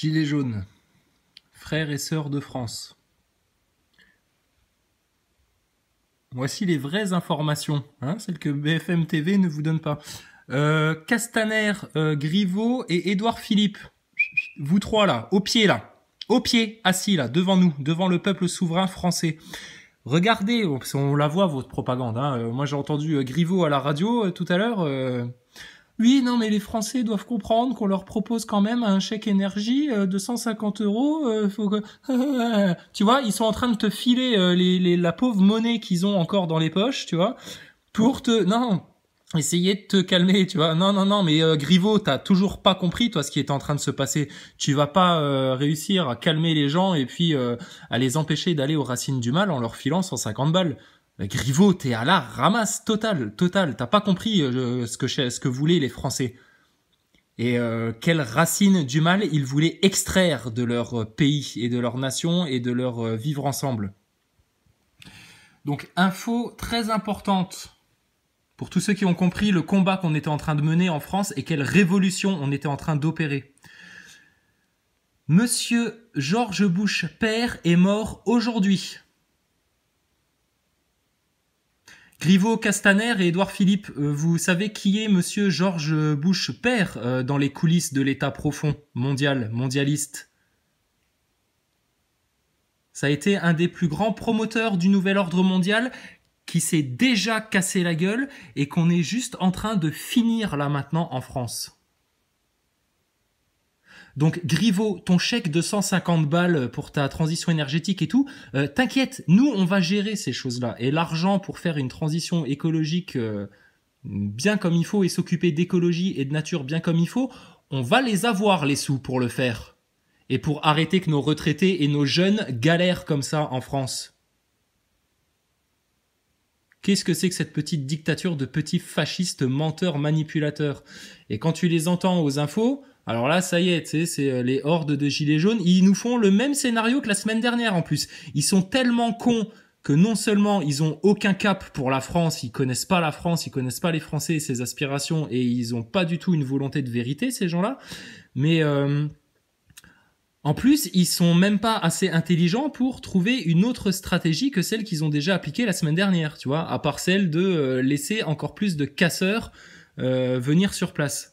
Gilets jaunes, frères et sœurs de France. Voici les vraies informations, celles que BFM TV ne vous donne pas. Castaner, Griveaux et Édouard Philippe. Vous trois là, au pied, assis là, devant nous, devant le peuple souverain français. Regardez, on la voit votre propagande. Moi j'ai entendu Griveaux à la radio tout à l'heure. Oui, non, mais les Français doivent comprendre qu'on leur propose quand même un chèque énergie de 150 €. Faut que... tu vois, ils sont en train de te filer la pauvre monnaie qu'ils ont encore dans les poches, tu vois, pour te... Non, essayer de te calmer, tu vois. Non, mais Griveaux, t'as toujours pas compris, toi, ce qui est en train de se passer. Tu vas pas réussir à calmer les gens et puis à les empêcher d'aller aux racines du mal en leur filant 150 balles. Griveaux, t'es à la ramasse totale. T'as pas compris ce que voulaient les Français. Et quelles racines du mal ils voulaient extraire de leur pays et de leur nation et de leur vivre ensemble. Donc, info très importante pour tous ceux qui ont compris le combat qu'on était en train de mener en France et quelle révolution on était en train d'opérer. Monsieur George Bush père est mort aujourd'hui. Griveaux, Castaner et Édouard Philippe, vous savez qui est Monsieur George Bush père dans les coulisses de l'État profond, mondialiste? Ça a été un des plus grands promoteurs du nouvel ordre mondial qui s'est déjà cassé la gueule et qu'on est juste en train de finir là maintenant en France. Donc Griveaux, ton chèque de 150 balles pour ta transition énergétique et tout, t'inquiète, nous on va gérer ces choses-là. Et l'argent pour faire une transition écologique bien comme il faut et s'occuper d'écologie et de nature bien comme il faut, on va les avoir les sous pour le faire. Et pour arrêter que nos retraités et nos jeunes galèrent comme ça en France. Qu'est-ce que c'est que cette petite dictature de petits fascistes menteurs manipulateurs? Et quand tu les entends aux infos... Alors là, ça y est, tu sais, c'est les hordes de gilets jaunes. Ils nous font le même scénario que la semaine dernière en plus. Ils sont tellement cons que non seulement ils ont aucun cap pour la France, ils connaissent pas la France, ils connaissent pas les Français et ses aspirations et ils ont pas du tout une volonté de vérité, ces gens-là. Mais en plus, ils sont même pas assez intelligents pour trouver une autre stratégie que celle qu'ils ont déjà appliquée la semaine dernière, tu vois, à part celle de laisser encore plus de casseurs venir sur place.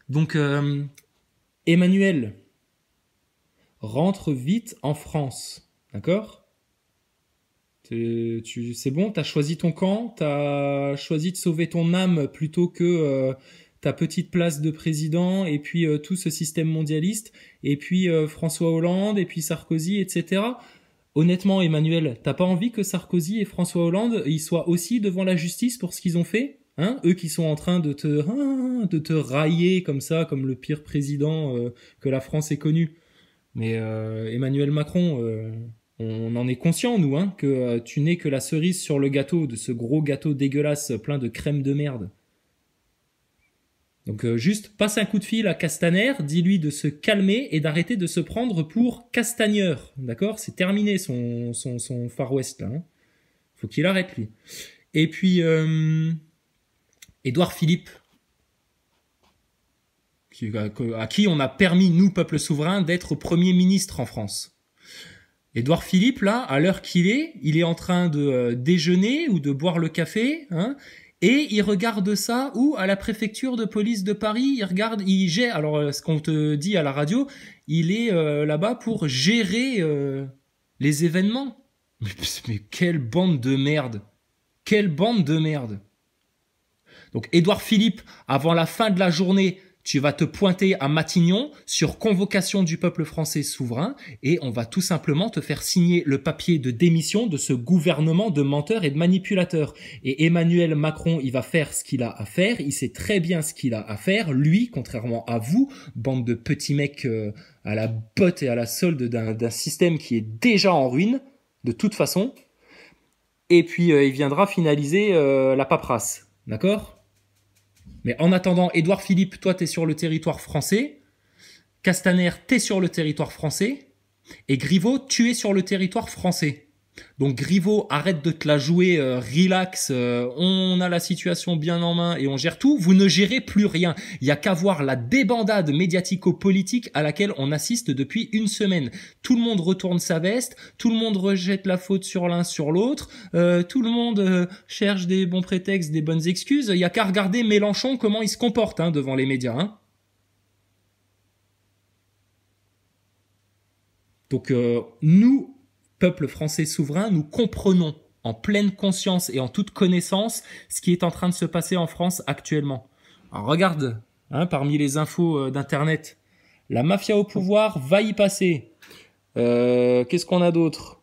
Donc, Emmanuel, rentre vite en France, d'accord? C'est bon, t'as choisi ton camp, t'as choisi de sauver ton âme plutôt que ta petite place de président et puis tout ce système mondialiste, et puis François Hollande, et puis Sarkozy, etc. Honnêtement, Emmanuel, t'as pas envie que Sarkozy et François Hollande ils soient aussi devant la justice pour ce qu'ils ont fait? Eux qui sont en train de te railler comme ça, comme le pire président que la France ait connu. Mais Emmanuel Macron, on en est conscient, nous, que tu n'es que la cerise sur le gâteau de ce gros gâteau dégueulasse plein de crème de merde. Donc juste passe un coup de fil à Castaner, dis-lui de se calmer et d'arrêter de se prendre pour castagneur, d'accord? C'est terminé son Far West là. Faut qu'il arrête lui. Et puis Édouard Philippe, à qui on a permis, nous, peuple souverain, d'être Premier ministre en France. Édouard Philippe, là, à l'heure qu'il est, il est en train de déjeuner ou de boire le café, et il regarde ça où? À la préfecture de police de Paris, il gère, alors ce qu'on te dit à la radio, il est là-bas pour gérer les événements. Mais quelle bande de merde! Quelle bande de merde! Donc Édouard Philippe, avant la fin de la journée, tu vas te pointer à Matignon sur convocation du peuple français souverain et on va tout simplement te faire signer le papier de démission de ce gouvernement de menteurs et de manipulateurs. Et Emmanuel Macron, il va faire ce qu'il a à faire, il sait très bien ce qu'il a à faire, lui, contrairement à vous, bande de petits mecs à la botte et à la solde d'un système qui est déjà en ruine, de toute façon. Et puis il viendra finaliser la paperasse, d'accord ? Mais en attendant, Édouard Philippe, toi, t'es sur le territoire français. Castaner, t'es sur le territoire français. Et Griveaux, tu es sur le territoire français. Donc Griveaux, arrête de te la jouer relax, on a la situation bien en main et on gère tout. Vous ne gérez plus rien. Il y a qu'à voir la débandade médiatico-politique à laquelle on assiste depuis une semaine. Tout le monde retourne sa veste, tout le monde rejette la faute sur l'un sur l'autre, tout le monde cherche des bons prétextes, des bonnes excuses. Il y a qu'à regarder Mélenchon comment il se comporte devant les médias. Donc nous, peuple français souverain, nous comprenons en pleine conscience et en toute connaissance ce qui est en train de se passer en France actuellement. Alors regarde, parmi les infos d'internet, la mafia au pouvoir va y passer. Qu'est-ce qu'on a d'autre?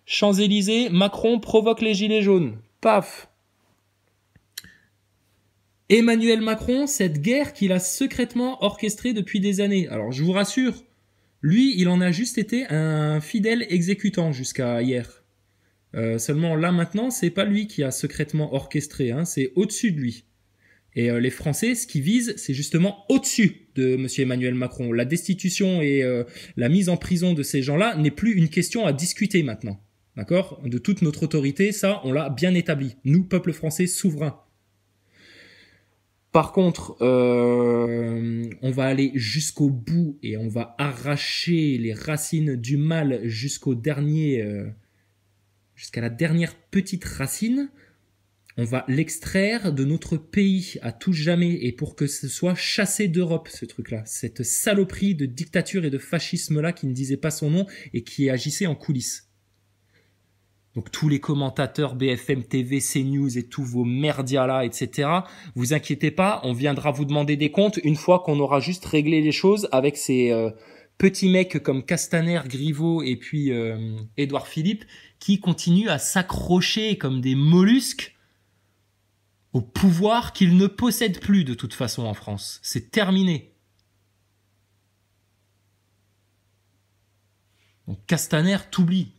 Champs-Élysées, Macron provoque les gilets jaunes. Paf. Emmanuel Macron, cette guerre qu'il a secrètement orchestrée depuis des années. Alors je vous rassure, lui, il en a juste été un fidèle exécutant jusqu'à hier. Seulement là maintenant, c'est pas lui qui a secrètement orchestré, c'est au-dessus de lui. Et les Français, ce qu'ils visent, c'est justement au-dessus de M. Emmanuel Macron. La destitution et la mise en prison de ces gens-là n'est plus une question à discuter maintenant. D'accord? De toute notre autorité, ça, on l'a bien établi. Nous, peuple français souverain. Par contre, on va aller jusqu'au bout et on va arracher les racines du mal jusqu'au dernier, jusqu'à la dernière petite racine. On va l'extraire de notre pays à tout jamais et pour que ce soit chassé d'Europe, ce truc-là. Cette saloperie de dictature et de fascisme-là qui ne disait pas son nom et qui agissait en coulisses. Donc tous les commentateurs BFM TV, CNews et tous vos merdias là, etc. Vous inquiétez pas, on viendra vous demander des comptes une fois qu'on aura juste réglé les choses avec ces petits mecs comme Castaner, Griveaux et puis Édouard Philippe qui continuent à s'accrocher comme des mollusques au pouvoir qu'ils ne possèdent plus de toute façon en France. C'est terminé. Donc Castaner t'oublie.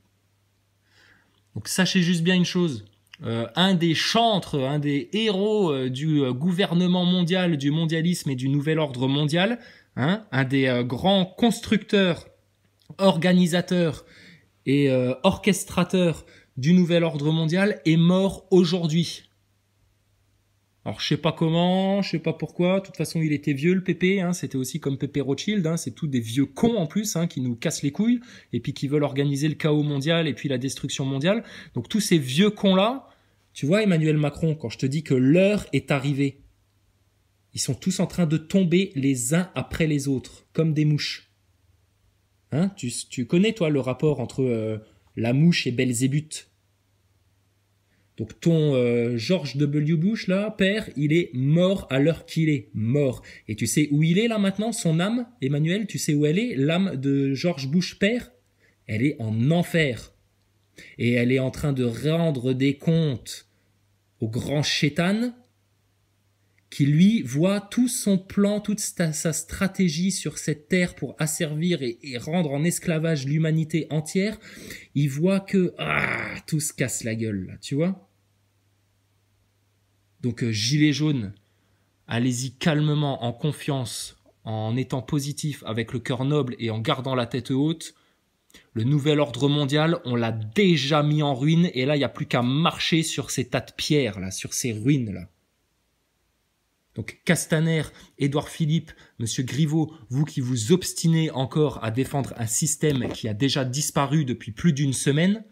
Donc sachez juste bien une chose, un des chantres, un des héros du gouvernement mondial, du mondialisme et du nouvel ordre mondial, un des grands constructeurs, organisateurs et orchestrateurs du nouvel ordre mondial est mort aujourd'hui. Alors je sais pas comment, je sais pas pourquoi, de toute façon il était vieux le Pépé, c'était aussi comme Pépé Rothschild, c'est tous des vieux cons en plus, qui nous cassent les couilles, et puis qui veulent organiser le chaos mondial et puis la destruction mondiale. Donc tous ces vieux cons-là, tu vois Emmanuel Macron, quand je te dis que l'heure est arrivée, ils sont tous en train de tomber les uns après les autres, comme des mouches. Tu connais toi le rapport entre la mouche et Belzébuth. Donc ton George W. Bush, là, père, il est mort à l'heure qu'il est, mort. Et tu sais où il est là maintenant, son âme, Emmanuel, tu sais où elle est, l'âme de George Bush père? Elle est en enfer. Et elle est en train de rendre des comptes au grand chétan qui lui voit tout son plan, toute sa stratégie sur cette terre pour asservir et rendre en esclavage l'humanité entière. Il voit que tout se casse la gueule, là, tu vois. Donc gilet jaune, allez-y calmement, en confiance, en étant positif, avec le cœur noble et en gardant la tête haute. Le nouvel ordre mondial, on l'a déjà mis en ruine et là, il n'y a plus qu'à marcher sur ces tas de pierres, là, sur ces ruines-là. Donc Castaner, Édouard Philippe, Monsieur Griveaux, vous qui vous obstinez encore à défendre un système qui a déjà disparu depuis plus d'une semaine,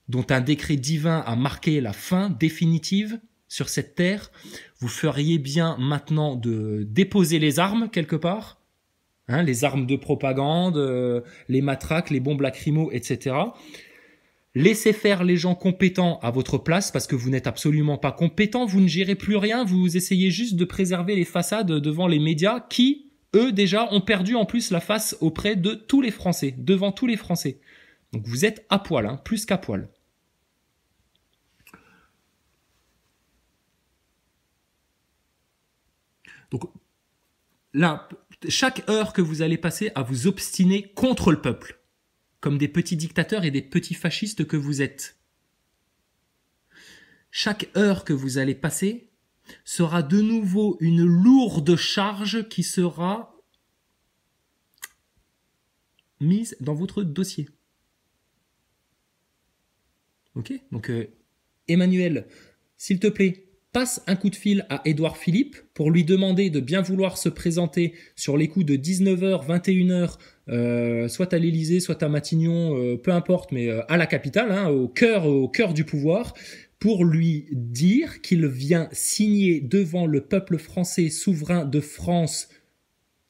dont un décret divin a marqué la fin définitive sur cette terre, vous feriez bien maintenant de déposer les armes quelque part, les armes de propagande, les matraques, les bombes lacrymo, etc. Laissez faire les gens compétents à votre place parce que vous n'êtes absolument pas compétents, vous ne gérez plus rien, vous essayez juste de préserver les façades devant les médias qui, eux, déjà, ont perdu en plus la face auprès de tous les Français, devant tous les Français. Donc vous êtes à poil, plus qu'à poil. Donc là, chaque heure que vous allez passer à vous obstiner contre le peuple, comme des petits dictateurs et des petits fascistes que vous êtes. Chaque heure que vous allez passer sera de nouveau une lourde charge qui sera mise dans votre dossier. Ok. Donc, Emmanuel, s'il te plaît, passe un coup de fil à Édouard Philippe pour lui demander de bien vouloir se présenter sur les coups de 19h, 21h, soit à l'Élysée, soit à Matignon, peu importe, mais à la capitale, hein, au cœur du pouvoir, pour lui dire qu'il vient signer devant le peuple français souverain de France,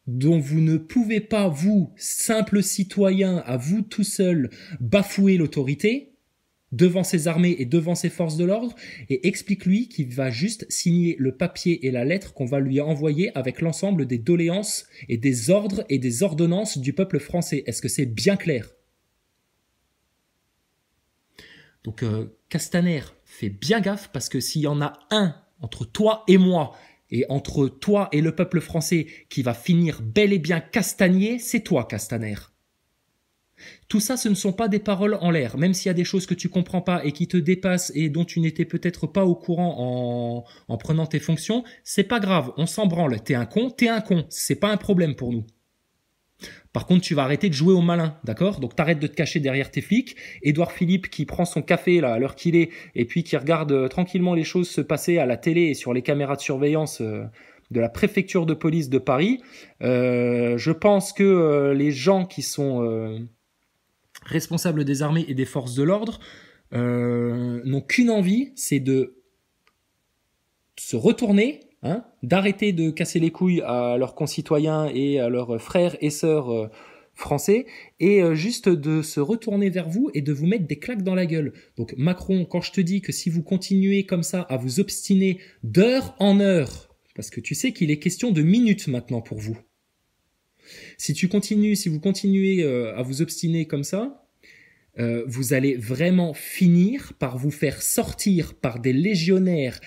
dont vous ne pouvez pas, vous, simple citoyen, à vous tout seul, bafouer l'autorité, devant ses armées et devant ses forces de l'ordre, et explique-lui qu'il va juste signer le papier et la lettre qu'on va lui envoyer avec l'ensemble des doléances et des ordres et des ordonnances du peuple français. Est-ce que c'est bien clair? Donc Castaner, fais bien gaffe, parce que s'il y en a un entre toi et moi, et entre toi et le peuple français qui va finir bel et bien castagné, c'est toi, Castaner. Tout ça, ce ne sont pas des paroles en l'air, même s'il y a des choses que tu comprends pas et qui te dépassent et dont tu n'étais peut-être pas au courant en prenant tes fonctions, c'est pas grave, on s'en branle. T'es un con, c'est pas un problème pour nous. Par contre, tu vas arrêter de jouer au malin, d'accord? Donc t'arrêtes de te cacher derrière tes flics. Édouard Philippe qui prend son café là à l'heure qu'il est et puis qui regarde tranquillement les choses se passer à la télé et sur les caméras de surveillance de la préfecture de police de Paris. Je pense que les gens qui sont responsables des armées et des forces de l'ordre n'ont qu'une envie, c'est de se retourner, hein, d'arrêter de casser les couilles à leurs concitoyens et à leurs frères et sœurs français, et juste de se retourner vers vous et de vous mettre des claques dans la gueule. Donc Macron, quand je te dis que si vous continuez comme ça à vous obstiner d'heure en heure, parce que tu sais qu'il est question de minutes maintenant pour vous, si vous continuez à vous obstiner comme ça, vous allez vraiment finir par vous faire sortir par des légionnaires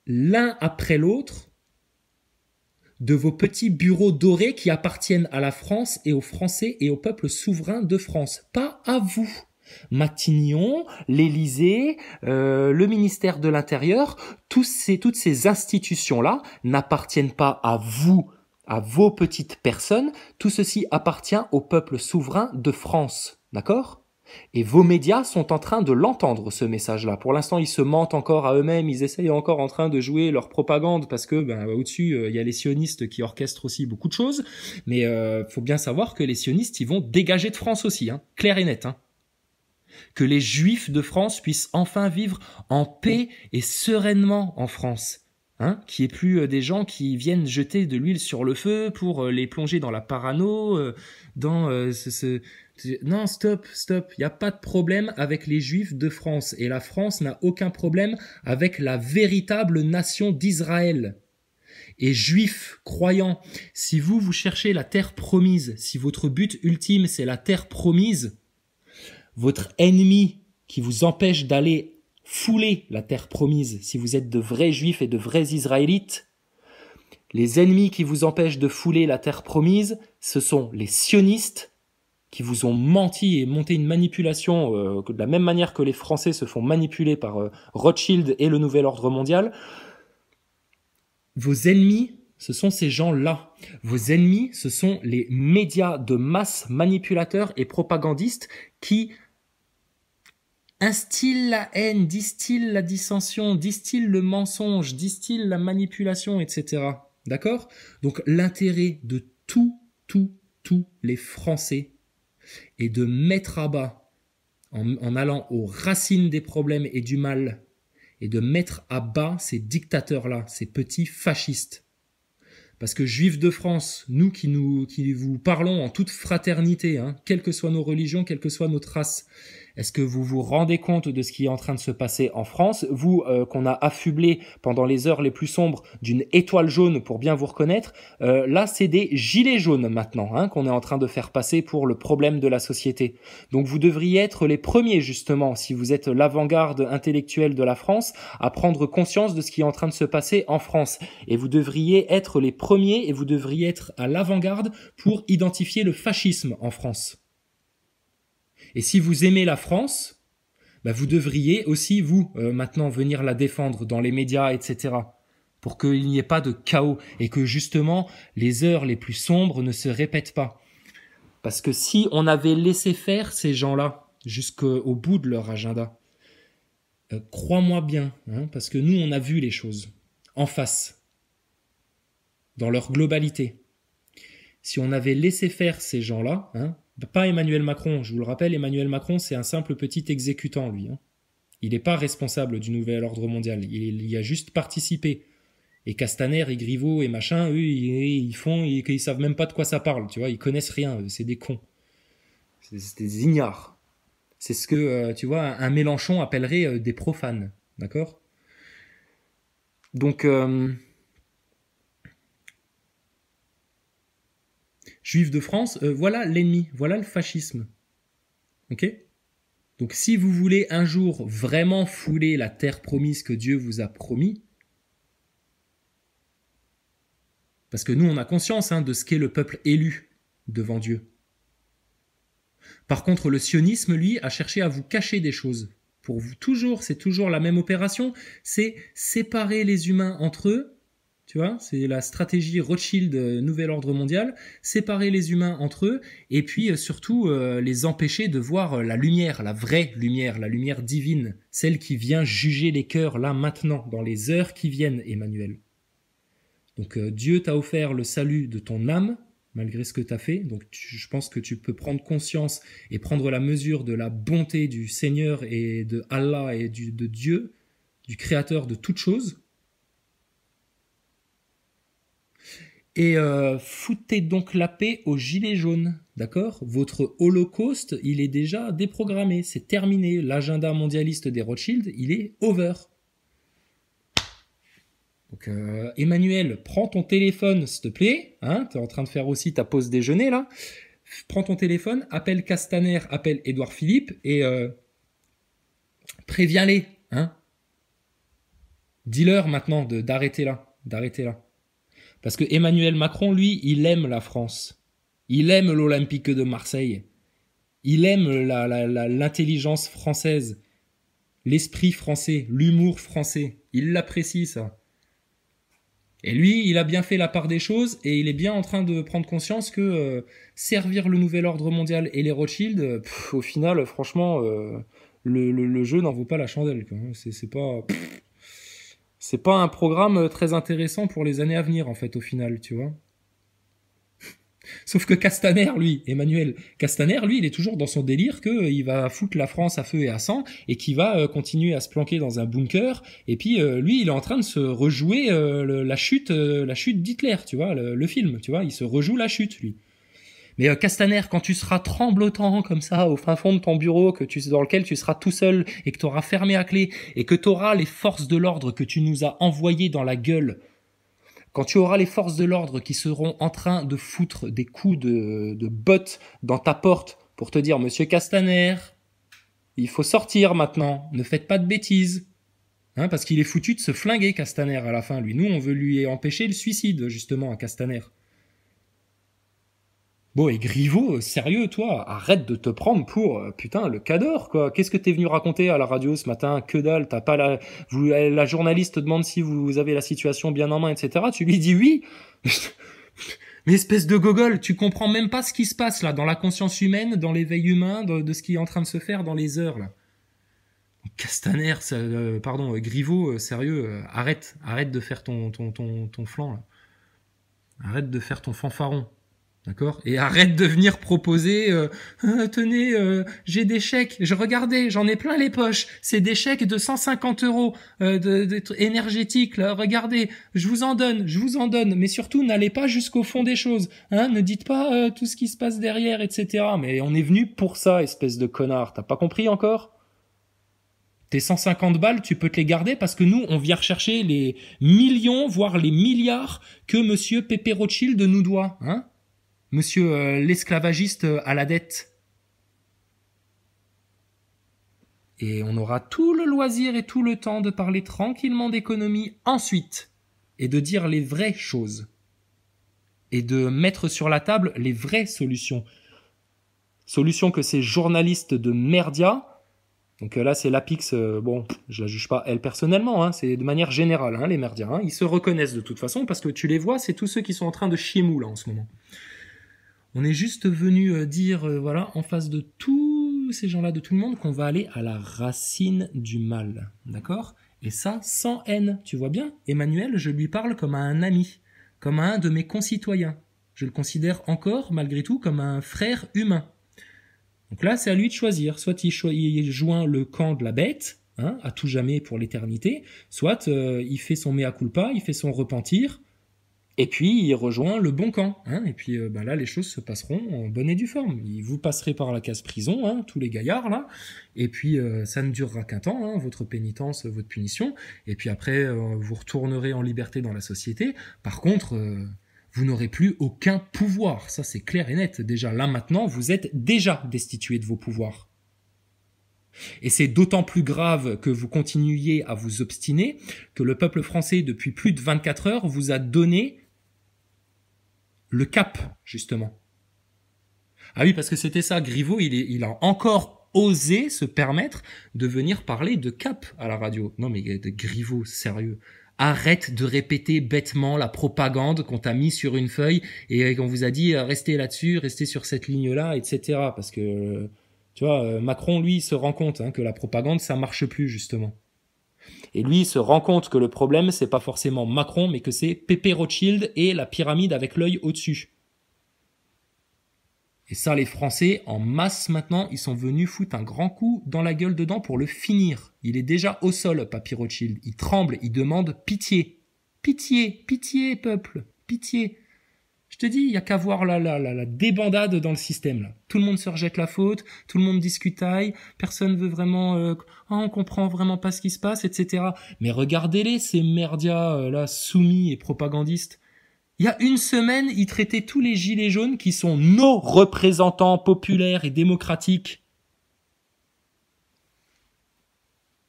l'un après l'autre de vos petits bureaux dorés qui appartiennent à la France et aux Français et au peuple souverain de France. Pas à vous. Matignon, l'Élysée, le ministère de l'Intérieur, toutes ces institutions-là n'appartiennent pas à vous, à vos petites personnes. Tout ceci appartient au peuple souverain de France. D'accord ? Et vos médias sont en train de l'entendre, ce message-là. Pour l'instant, ils se mentent encore à eux-mêmes, ils essayent encore en train de jouer leur propagande, parce que au-dessus, il y a les sionistes qui orchestrent aussi beaucoup de choses. Mais faut bien savoir que les sionistes, ils vont dégager de France aussi, hein, clair et net. Hein. Que les juifs de France puissent enfin vivre en paix et sereinement en France. Hein, qu'il n'y ait plus des gens qui viennent jeter de l'huile sur le feu pour les plonger dans la parano, Non, stop, il n'y a pas de problème avec les juifs de France, et la France n'a aucun problème avec la véritable nation d'Israël. Et juifs, croyants, si vous cherchez la terre promise, si votre but ultime c'est la terre promise, votre ennemi qui vous empêche d'aller fouler la terre promise, si vous êtes de vrais juifs et de vrais israélites, les ennemis qui vous empêchent de fouler la terre promise, ce sont les sionistes qui vous ont menti et monté une manipulation de la même manière que les Français se font manipuler par Rothschild et le Nouvel Ordre Mondial. Vos ennemis, ce sont ces gens-là. Vos ennemis, ce sont les médias de masse manipulateurs et propagandistes qui instille la haine, distille la dissension, distille le mensonge, distille la manipulation, etc. D'accord ? Donc l'intérêt de tous les Français est de mettre à bas, en allant aux racines des problèmes et du mal, et de mettre à bas ces dictateurs-là, ces petits fascistes. Parce que juifs de France, nous qui vous parlons en toute fraternité, hein, quelles que soient nos religions, quelle que soit notre race, est-ce que vous vous rendez compte de ce qui est en train de se passer en France? Vous, qu'on a affublé pendant les heures les plus sombres d'une étoile jaune pour bien vous reconnaître, là c'est des gilets jaunes maintenant, hein, qu'on est en train de faire passer pour le problème de la société. Donc vous devriez être les premiers justement, si vous êtes l'avant-garde intellectuelle de la France, à prendre conscience de ce qui est en train de se passer en France. Et vous devriez être les premiers et vous devriez être à l'avant-garde pour identifier le fascisme en France. Et si vous aimez la France, vous devriez aussi, vous, maintenant, venir la défendre dans les médias, etc. Pour qu'il n'y ait pas de chaos et que, justement, les heures les plus sombres ne se répètent pas. Parce que si on avait laissé faire ces gens-là jusqu'au bout de leur agenda, crois-moi bien, hein, parce que nous, on a vu les choses en face, dans leur globalité. Si on avait laissé faire ces gens-là, hein, pas Emmanuel Macron, je vous le rappelle, Emmanuel Macron, c'est un simple petit exécutant, lui. Hein. Il n'est pas responsable du nouvel ordre mondial, il y a juste participé. Et Castaner et Griveaux et machin, eux, ils savent même pas de quoi ça parle, tu vois, ils connaissent rien, c'est des cons. C'est des ignares. C'est ce que, tu vois, un Mélenchon appellerait des profanes, d'accord? Donc, Juifs de France, voilà l'ennemi, voilà le fascisme. Ok? Donc si vous voulez un jour vraiment fouler la terre promise que Dieu vous a promis, parce que nous on a conscience de ce qu'est le peuple élu devant Dieu. Par contre, le sionisme, lui, a cherché à vous cacher des choses. Pour vous, c'est toujours la même opération, c'est séparer les humains entre eux. Tu vois, c'est la stratégie Rothschild Nouvel Ordre Mondial, séparer les humains entre eux, et puis surtout les empêcher de voir la lumière, la vraie lumière, la lumière divine, celle qui vient juger les cœurs là maintenant, dans les heures qui viennent, Emmanuel. Donc Dieu t'a offert le salut de ton âme, malgré ce que tu as fait, donc je pense que tu peux prendre conscience et prendre la mesure de la bonté du Seigneur et de Allah et de Dieu, du Créateur de toutes choses. Et foutez donc la paix aux gilets jaunes, d'accord? Votre holocauste, il est déjà déprogrammé, c'est terminé. L'agenda mondialiste des Rothschild, il est over. Donc Emmanuel, prends ton téléphone, s'il te plaît. Hein, tu es en train de faire aussi ta pause déjeuner, là. Prends ton téléphone, appelle Castaner, appelle Édouard Philippe, et préviens-les. Hein. Dis-leur maintenant d'arrêter là. D'arrêter là. Parce que Emmanuel Macron, lui, il aime la France. Il aime l'Olympique de Marseille. Il aime l'intelligence française, l'esprit français, l'humour français. Il l'apprécie, ça. Et lui, il a bien fait la part des choses et il est bien en train de prendre conscience que servir le nouvel ordre mondial et les Rothschild, au final, franchement, le jeu n'en vaut pas la chandelle. C'est pas un programme très intéressant pour les années à venir, en fait, au final, tu vois. Sauf que Castaner, lui, Emmanuel Castaner, lui, il est toujours dans son délire qu'il va foutre la France à feu et à sang et qu'il va continuer à se planquer dans un bunker. Et puis, lui, il est en train de se rejouer la chute d'Hitler, tu vois, le film, tu vois. Il se rejoue la chute, lui. Mais Castaner, quand tu seras tremblotant comme ça au fin fond de ton bureau, dans lequel tu seras tout seul et que tu auras fermé à clé et que tu auras les forces de l'ordre que tu nous as envoyées dans la gueule, quand tu auras les forces de l'ordre qui seront en train de foutre des coups de botte dans ta porte pour te dire « Monsieur Castaner, il faut sortir maintenant, ne faites pas de bêtises ». Hein, parce qu'il est foutu de se flinguer, Castaner, à la fin, lui. Nous, on veut lui empêcher le suicide, justement, à Castaner. Bon, et Griveaux, sérieux, toi, arrête de te prendre pour, putain, le cador, quoi. Qu'est-ce que t'es venu raconter à la radio ce matin? Que dalle, t'as pas la journaliste te demande si vous avez la situation bien en main, etc. Tu lui dis oui. Mais espèce de gogol, tu comprends même pas ce qui se passe, là, dans la conscience humaine, dans l'éveil humain, de ce qui est en train de se faire dans les heures, là. Castaner, Griveaux, sérieux, arrête de faire ton flanc, là. Arrête de faire ton fanfaron. D'accord? Et arrête de venir proposer tenez, j'ai des chèques, regardez, j'en ai plein les poches, c'est des chèques de 150 € énergétiques, là, regardez, je vous en donne, mais surtout n'allez pas jusqu'au fond des choses, hein, ne dites pas tout ce qui se passe derrière, etc. Mais on est venu pour ça, espèce de connard, t'as pas compris encore? Tes 150 balles, tu peux te les garder parce que nous, on vient rechercher les millions, voire les milliards que monsieur Pépé Rothschild nous doit, hein? Monsieur l'esclavagiste à la dette. Et on aura tout le loisir et tout le temps de parler tranquillement d'économie ensuite et de dire les vraies choses et de mettre sur la table les vraies solutions. Solutions que ces journalistes de merdia, donc là c'est l'Apix, bon, je la juge pas elle personnellement, hein, c'est de manière générale, hein, les merdias, hein, ils se reconnaissent de toute façon parce que tu les vois, c'est tous ceux qui sont en train de chier mou là en ce moment. On est juste venu dire, voilà, en face de tous tous ces gens-là, de tout le monde, qu'on va aller à la racine du mal, d'accord? Et ça, sans haine, tu vois bien? Emmanuel, je lui parle comme à un ami, comme à un de mes concitoyens. Je le considère encore, malgré tout, comme un frère humain. Donc là, c'est à lui de choisir. Soit il joint le camp de la bête, hein, à tout jamais pour l'éternité, soit il fait son mea culpa, il fait son repentir, et puis il rejoint le bon camp. Hein, et puis là, les choses se passeront en bonne et due forme. Vous passerez par la case prison, hein, tous les gaillards, là, et puis ça ne durera qu'un temps, hein, votre pénitence, votre punition, et puis après, vous retournerez en liberté dans la société. Par contre... vous n'aurez plus aucun pouvoir, ça c'est clair et net. Déjà là maintenant, vous êtes déjà destitué de vos pouvoirs. Et c'est d'autant plus grave que vous continuiez à vous obstiner que le peuple français, depuis plus de 24 heures, vous a donné le cap, justement. Ah oui, parce que c'était ça, Griveaux, il a encore osé se permettre de venir parler de cap à la radio. Non mais de Griveaux, sérieux. Arrête de répéter bêtement la propagande qu'on t'a mis sur une feuille et qu'on vous a dit restez là-dessus, restez sur cette ligne-là, etc. Parce que, tu vois, Macron, lui, il se rend compte que la propagande, ça marche plus, justement. Et lui, il se rend compte que le problème, c'est pas forcément Macron, mais que c'est Pépé Rothschild et la pyramide avec l'œil au-dessus. Et ça, les Français, en masse maintenant, ils sont venus foutre un grand coup dans la gueule dedans pour le finir. Il est déjà au sol, Papy Rothschild. Il tremble, il demande pitié. Pitié, pitié, peuple, pitié. Je te dis, il y a qu'à voir la débandade dans le système, là. Tout le monde se rejette la faute, tout le monde discutaille, personne veut vraiment... on comprend vraiment pas ce qui se passe, etc. Mais regardez-les, ces merdias, là, soumis et propagandistes. Il y a une semaine, ils traitaient tous les gilets jaunes qui sont nos représentants populaires et démocratiques.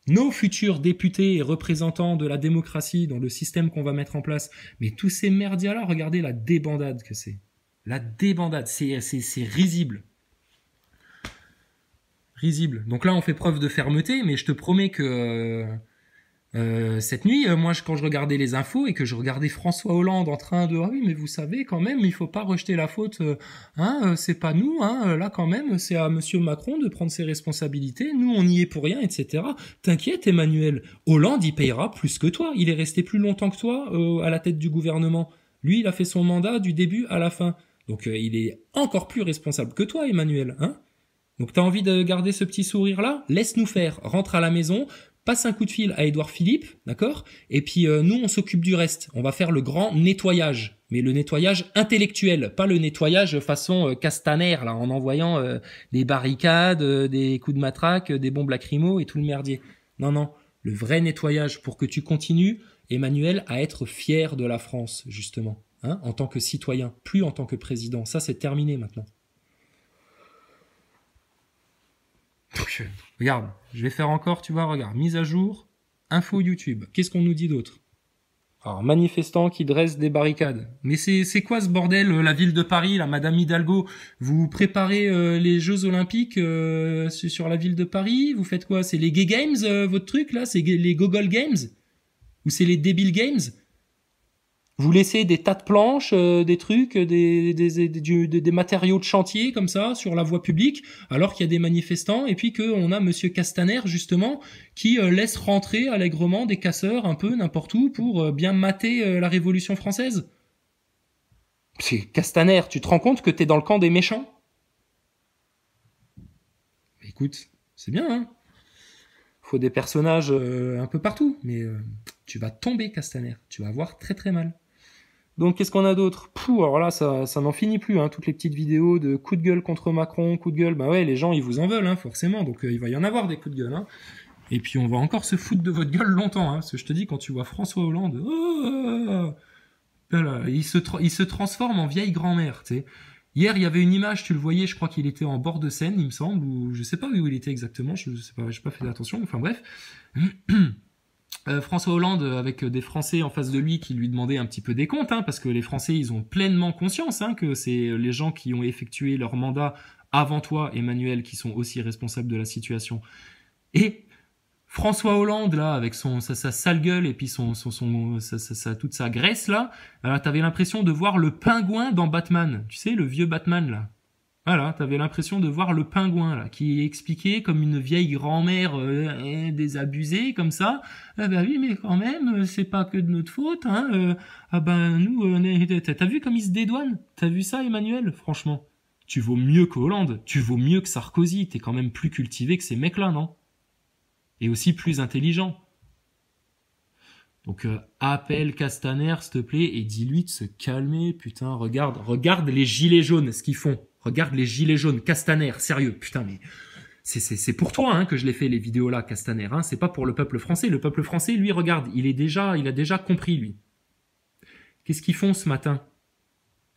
Nos futurs députés et représentants de la démocratie dans le système qu'on va mettre en place. Mais tous ces merdias-là, regardez la débandade que c'est. La débandade, c'est risible. Risible. Donc là, on fait preuve de fermeté, mais je te promets que... cette nuit, moi, quand je regardais les infos et que je regardais François Hollande en train de « Ah oui, mais vous savez, quand même, il faut pas rejeter la faute, c'est pas nous, là, quand même, c'est à Monsieur Macron de prendre ses responsabilités, nous, on y est pour rien, etc. » T'inquiète, Emmanuel, Hollande, il payera plus que toi, il est resté plus longtemps que toi à la tête du gouvernement. Lui, il a fait son mandat du début à la fin. Donc, il est encore plus responsable que toi, Emmanuel, hein. Donc, t'as envie de garder ce petit sourire-là? Laisse-nous faire, rentre à la maison, passe un coup de fil à Édouard Philippe, d'accord? Et puis nous, on s'occupe du reste. On va faire le grand nettoyage, mais le nettoyage intellectuel, pas le nettoyage façon Castaner, là, en envoyant des barricades, des coups de matraque, des bombes lacrymo et tout le merdier. Non, non, le vrai nettoyage pour que tu continues, Emmanuel, à être fier de la France, justement, hein, en tant que citoyen, plus en tant que président. Ça, c'est terminé maintenant. Donc, regarde, je vais faire encore, tu vois, regarde, mise à jour, info YouTube. Qu'est-ce qu'on nous dit d'autre? Alors, manifestants qui dressent des barricades. Mais c'est quoi ce bordel, la ville de Paris, là, Madame Hidalgo? Vous préparez les Jeux Olympiques sur la ville de Paris? Vous faites quoi? C'est les Gay Games, votre truc, là? C'est les Gogol Games? Ou c'est les Débile Games? Vous laissez des tas de planches, des trucs, des matériaux de chantier comme ça sur la voie publique, alors qu'il y a des manifestants, et puis qu'on a Monsieur Castaner justement qui laisse rentrer allègrement des casseurs un peu n'importe où pour bien mater la Révolution française. C'est Castaner, tu te rends compte que t'es dans le camp des méchants? Écoute, c'est bien, hein. Faut des personnages un peu partout, mais tu vas tomber, Castaner. Tu vas avoir très très mal. Donc, qu'est-ce qu'on a d'autre? Alors là, ça n'en finit plus, hein, toutes les petites vidéos de coups de gueule contre Macron, coups de gueule. Bah ouais, les gens, ils vous en veulent, hein, forcément. Donc, il va y en avoir des coups de gueule, hein. Et puis, on va encore se foutre de votre gueule longtemps, hein. Parce que je te dis, quand tu vois François Hollande, là, il se transforme en vieille grand-mère, tu sais. Hier, il y avait une image, tu le voyais, je crois qu'il était en bord de Seine, il me semble, ou je sais pas où il était exactement, je sais pas, j'ai pas fait attention, enfin bref. François Hollande avec des Français en face de lui qui lui demandaient un petit peu des comptes, hein, parce que les Français, ils ont pleinement conscience que c'est les gens qui ont effectué leur mandat avant toi, Emmanuel, qui sont aussi responsables de la situation. Et François Hollande, là, avec sa sale gueule et puis toute sa graisse, là, t'avais l'impression de voir le pingouin dans Batman. Tu sais, le vieux Batman, là. Voilà, t'avais l'impression de voir le pingouin, là, qui expliquait comme une vieille grand-mère désabusée, comme ça. Ah bah oui, mais quand même, c'est pas que de notre faute, hein. Ah ben, nous, t'as vu comme ils se dédouanent? T'as vu ça, Emmanuel? Franchement, tu vaux mieux que Hollande, tu vaux mieux que Sarkozy, t'es quand même plus cultivé que ces mecs-là, non? Et aussi plus intelligent. Donc appelle Castaner, s'il te plaît, et dis-lui de se calmer, putain, regarde les gilets jaunes, ce qu'ils font. Regarde les gilets jaunes, Castaner, sérieux, putain, mais c'est pour toi hein, que je l'ai fait les vidéos là, Castaner, hein, c'est pas pour le peuple français. Le peuple français, lui, regarde, il a déjà compris, lui. Qu'est-ce qu'ils font ce matin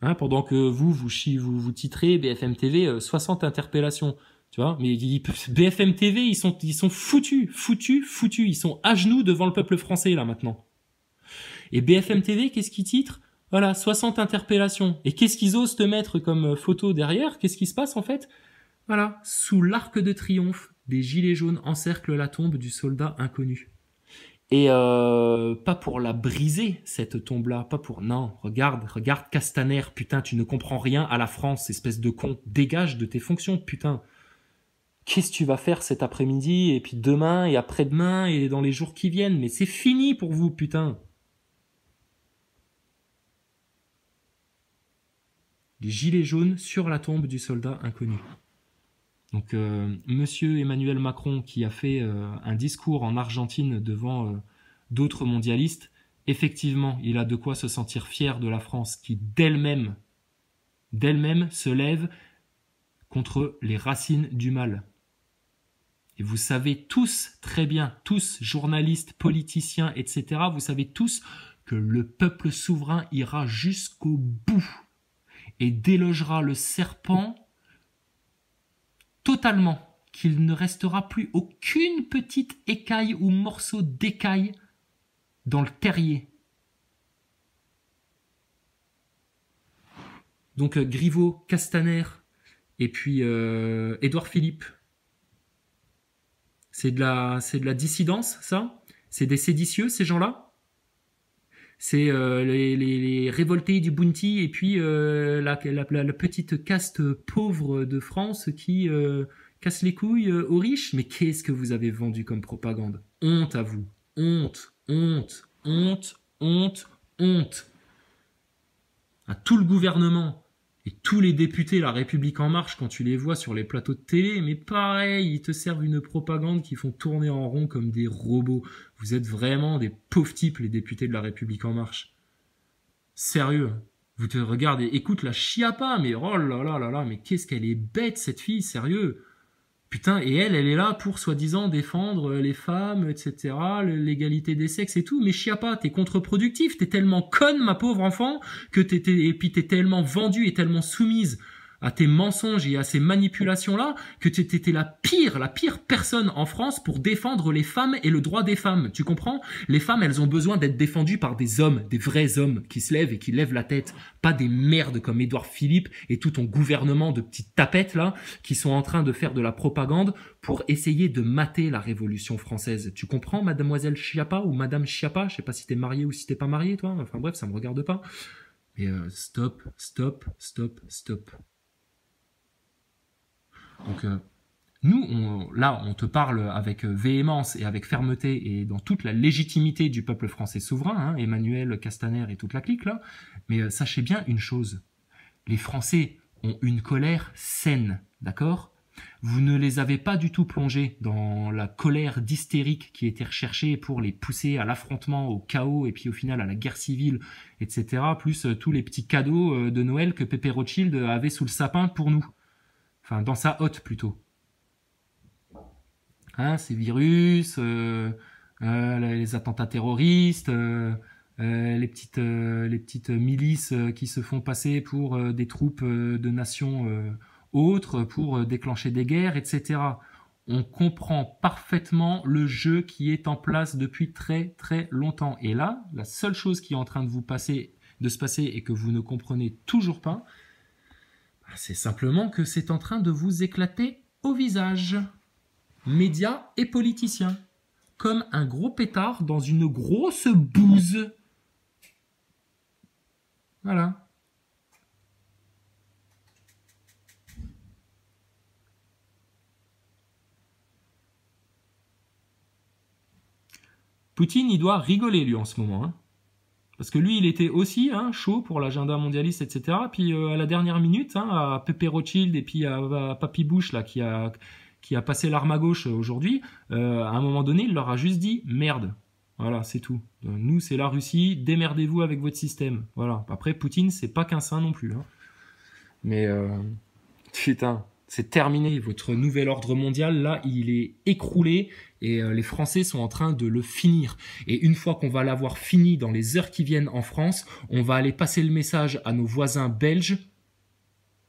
hein, pendant que vous titrez BFM TV 60 interpellations. Tu vois, mais BFM TV, ils sont foutus. Ils sont à genoux devant le peuple français, là, maintenant. Et BFM TV, qu'est-ce qu'ils titrent? Voilà, 60 interpellations. Et qu'est-ce qu'ils osent te mettre comme photo derrière? Qu'est-ce qui se passe, en fait? Voilà, sous l'arc de triomphe, des gilets jaunes encerclent la tombe du soldat inconnu. Et pas pour la briser, cette tombe-là, pas pour... Non, regarde Castaner, putain, tu ne comprends rien à la France, espèce de con. Dégage de tes fonctions, putain. Qu'est-ce que tu vas faire cet après-midi, et puis demain, et après-demain, et dans les jours qui viennent? Mais c'est fini pour vous, putain. Les gilets jaunes sur la tombe du soldat inconnu. Donc, monsieur Emmanuel Macron, qui a fait un discours en Argentine devant d'autres mondialistes, effectivement, il a de quoi se sentir fier de la France, qui d'elle-même se lève contre les racines du mal. Et vous savez tous très bien, tous journalistes, politiciens, etc., vous savez tous que le peuple souverain ira jusqu'au bout et délogera le serpent totalement, qu'il ne restera plus aucune petite écaille ou morceau d'écaille dans le terrier. Donc Griveaux, Castaner et puis Édouard Philippe. C'est de la dissidence, ça? C'est des séditieux, ces gens-là? C'est les révoltés du Bounty et puis la petite caste pauvre de France qui casse les couilles aux riches? Mais qu'est-ce que vous avez vendu comme propagande? Honte à vous. Honte, honte, honte, honte, honte. À tout le gouvernement et tous les députés La République En Marche, quand tu les vois sur les plateaux de télé, mais pareil, ils te servent une propagande qui font tourner en rond comme des robots. Vous êtes vraiment des pauvres types, les députés de La République En Marche. Sérieux. Vous te regardez, écoute la Chiappa, mais oh là là là là, mais qu'est-ce qu'elle est bête cette fille, sérieux. Putain, et elle est là pour soi-disant défendre les femmes, etc., l'égalité des sexes et tout. Mais Chiappa, t'es contre-productif, t'es tellement conne, ma pauvre enfant, et puis t'es tellement vendue et tellement soumise à tes mensonges et à ces manipulations-là, que t'étais la pire personne en France pour défendre les femmes et le droit des femmes. Tu comprends? Les femmes, elles ont besoin d'être défendues par des hommes, des vrais hommes, qui se lèvent et qui lèvent la tête. Pas des merdes comme Édouard Philippe et tout ton gouvernement de petites tapettes, là, qui sont en train de faire de la propagande pour essayer de mater la Révolution française. Tu comprends, mademoiselle Chiappa ou madame Chiappa? Je sais pas si t'es mariée ou si t'es pas mariée, toi. Enfin bref, ça me regarde pas. Mais stop. Donc, nous, on te parle avec véhémence et avec fermeté et dans toute la légitimité du peuple français souverain, hein, Emmanuel, Castaner et toute la clique, là. Mais sachez bien une chose, les Français ont une colère saine, d'accord? Vous ne les avez pas du tout plongés dans la colère d'hystérique qui était recherchée pour les pousser à l'affrontement, au chaos et puis au final à la guerre civile, etc. Plus tous les petits cadeaux de Noël que Pépé Rothschild avait sous le sapin pour nous. Enfin, dans sa hotte, plutôt. Hein, ces virus, les attentats terroristes, les petites milices qui se font passer pour des troupes de nations autres pour déclencher des guerres, etc. On comprend parfaitement le jeu qui est en place depuis très très longtemps. Et là, la seule chose qui est en train de se passer et que vous ne comprenez toujours pas, c'est simplement que c'est en train de vous éclater au visage. Médias et politiciens. Comme un gros pétard dans une grosse bouse. Voilà. Poutine, il doit rigoler, lui, en ce moment. Hein. Parce que lui, il était aussi chaud pour l'agenda mondialiste, etc. Puis à la dernière minute, à Pepe Rothschild et puis à Papy Bush, là, qui a passé l'arme à gauche aujourd'hui, à un moment donné, il leur a juste dit « merde ». Voilà, c'est tout. Nous, c'est la Russie, démerdez-vous avec votre système. Voilà. Après, Poutine, c'est pas qu'un saint non plus. Hein. Mais, putain, c'est terminé. Votre nouvel ordre mondial, là, il est écroulé et les Français sont en train de le finir. Et une fois qu'on va l'avoir fini dans les heures qui viennent en France, on va aller passer le message à nos voisins belges,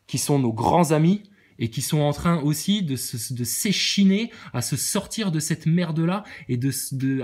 qui sont nos grands amis, et qui sont en train aussi de s'échiner à se sortir de cette merde-là et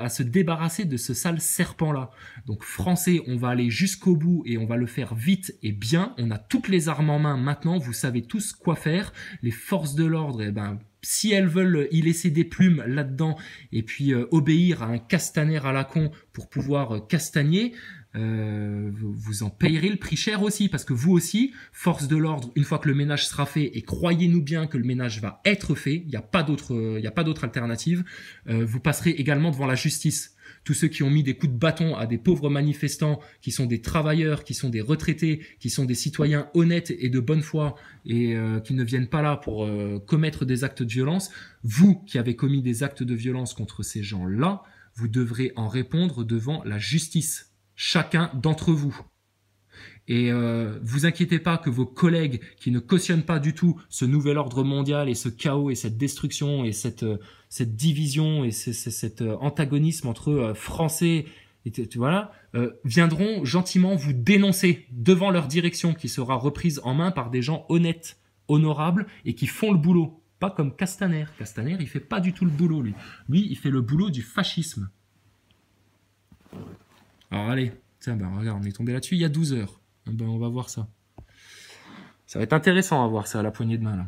à se débarrasser de ce sale serpent-là. Donc Français, on va aller jusqu'au bout et on va le faire vite et bien. On a toutes les armes en main maintenant, vous savez tous quoi faire. Les forces de l'ordre, eh ben, si elles veulent y laisser des plumes là-dedans et puis obéir à un castaner à la con pour pouvoir castagner, vous en payerez le prix cher aussi, parce que vous aussi, force de l'ordre, une fois que le ménage sera fait, et croyez-nous bien que le ménage va être fait, il n'y a pas d'autre alternative, vous passerez également devant la justice. Tous ceux qui ont mis des coups de bâton à des pauvres manifestants, qui sont des travailleurs, qui sont des retraités, qui sont des citoyens honnêtes et de bonne foi, et qui ne viennent pas là pour commettre des actes de violence, vous qui avez commis des actes de violence contre ces gens-là, vous devrez en répondre devant la justice. Chacun d'entre vous. Et vous inquiétez pas que vos collègues qui ne cautionnent pas du tout ce nouvel ordre mondial et ce chaos et cette destruction et cette division et cet antagonisme entre Français et voilà, viendront gentiment vous dénoncer devant leur direction qui sera reprise en main par des gens honnêtes, honorables et qui font le boulot. Pas comme Castaner. Castaner, il fait pas du tout le boulot, lui. Lui, il fait le boulot du fascisme. Alors allez, tiens, ben regarde, on est tombé là-dessus il y a 12 heures. Ben, on va voir ça. Ça va être intéressant à voir ça à la poignée de main, là.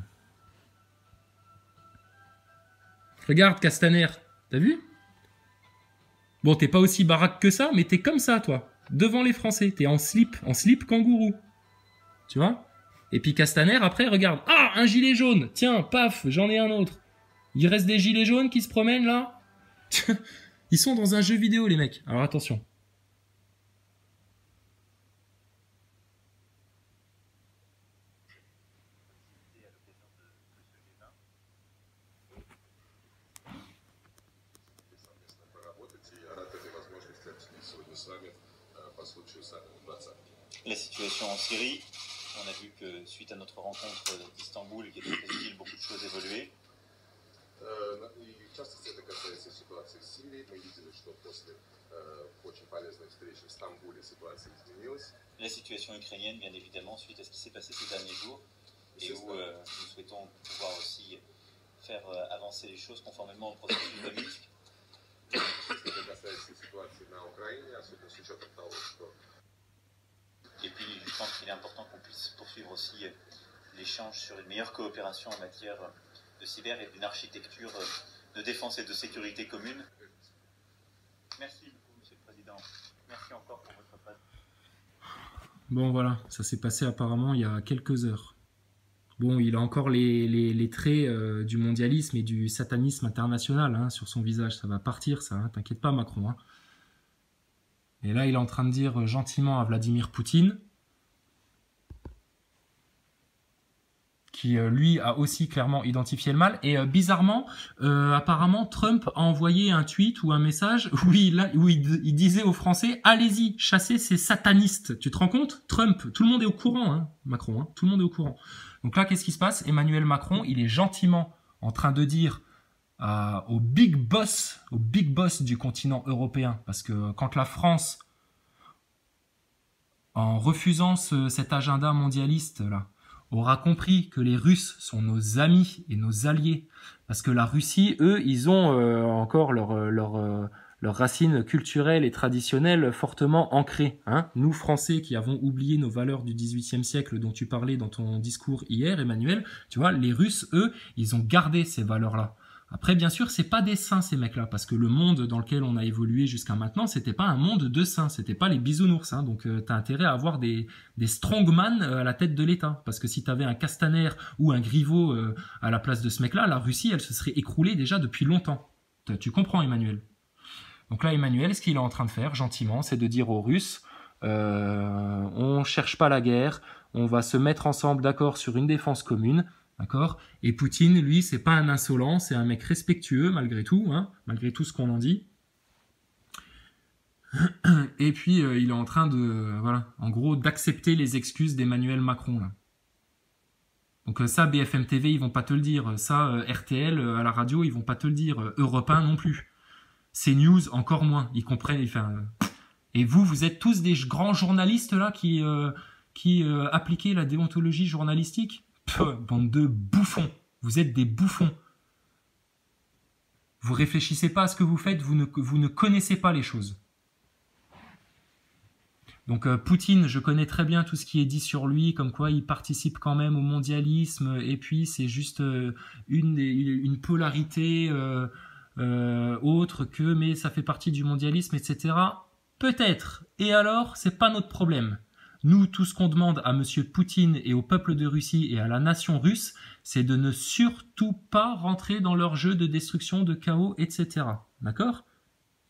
Regarde, Castaner, t'as vu? Bon, t'es pas aussi baraque que ça, mais t'es comme ça, toi. Devant les Français, t'es en slip kangourou. Tu vois? Et puis Castaner, après, regarde. Ah, un gilet jaune. Tiens, paf, j'en ai un autre. Il reste des gilets jaunes qui se promènent, là. Ils sont dans un jeu vidéo, les mecs. Alors attention. La situation en Syrie, on a vu que suite à notre rencontre d'Istanbul, qui était très utile, beaucoup de choses évoluaient. La situation ukrainienne, bien évidemment, suite à ce qui s'est passé ces derniers jours, et où nous souhaitons pouvoir aussi faire avancer les choses conformément au processus de Minsk. Et puis, je pense qu'il est important qu'on puisse poursuivre aussi l'échange sur une meilleure coopération en matière de cyber et d'une architecture de défense et de sécurité commune. Merci beaucoup, Monsieur le Président. Merci encore pour votre présence. Bon, voilà, ça s'est passé apparemment il y a quelques heures. Bon, il a encore les traits du mondialisme et du satanisme international sur son visage. Ça va partir, ça. Hein. T'inquiète pas, Macron. Hein. Et là, il est en train de dire gentiment à Vladimir Poutine, qui lui a aussi clairement identifié le mal. Et bizarrement, apparemment, Trump a envoyé un tweet ou un message où il disait aux Français « Allez-y, chassez ces satanistes ». Tu te rends compte? Trump, tout le monde est au courant, hein, Macron, hein, tout le monde est au courant. Donc là, qu'est-ce qui se passe? Emmanuel Macron, il est gentiment en train de dire au big boss du continent européen, parce que quand la France, en refusant cet agenda mondialiste là, aura compris que les Russes sont nos amis et nos alliés, parce que la Russie, eux, ils ont encore leurs racines culturelles et traditionnelles fortement ancrées. Hein. Nous, Français, qui avons oublié nos valeurs du XVIIIe siècle dont tu parlais dans ton discours hier, Emmanuel, tu vois, les Russes, eux, ils ont gardé ces valeurs-là. Après, bien sûr, c'est pas des saints, ces mecs-là, parce que le monde dans lequel on a évolué jusqu'à maintenant, c'était pas un monde de saints, c'était pas les bisounours, hein, donc t'as intérêt à avoir des strongman à la tête de l'État, parce que si t'avais un Castaner ou un Griveaux à la place de ce mec-là, la Russie, elle se serait écroulée déjà depuis longtemps. Tu comprends, Emmanuel? Donc là, Emmanuel, ce qu'il est en train de faire, gentiment, c'est de dire aux Russes, on ne cherche pas la guerre, on va se mettre ensemble d'accord sur une défense commune, d'accord? Et Poutine, lui, c'est pas un insolent, c'est un mec respectueux, malgré tout, hein, malgré tout ce qu'on en dit. Et puis, il est en train de, voilà, en gros, d'accepter les excuses d'Emmanuel Macron, là. Donc ça, BFM TV, ils vont pas te le dire. Ça, RTL, à la radio, ils vont pas te le dire. Europe 1 non plus. CNews, encore moins. Ils comprennent. Enfin, et vous êtes tous des grands journalistes là qui appliquez la déontologie journalistique. Bande de bouffons. Vous êtes des bouffons. Vous réfléchissez pas à ce que vous faites. Vous ne connaissez pas les choses. Donc Poutine, je connais très bien tout ce qui est dit sur lui, comme quoi il participe quand même au mondialisme, et puis c'est juste une polarité autre que, mais ça fait partie du mondialisme, etc. Peut-être. Et alors, c'est pas notre problème. Nous, tout ce qu'on demande à Monsieur Poutine et au peuple de Russie et à la nation russe, c'est de ne surtout pas rentrer dans leur jeu de destruction, de chaos, etc. D'accord ?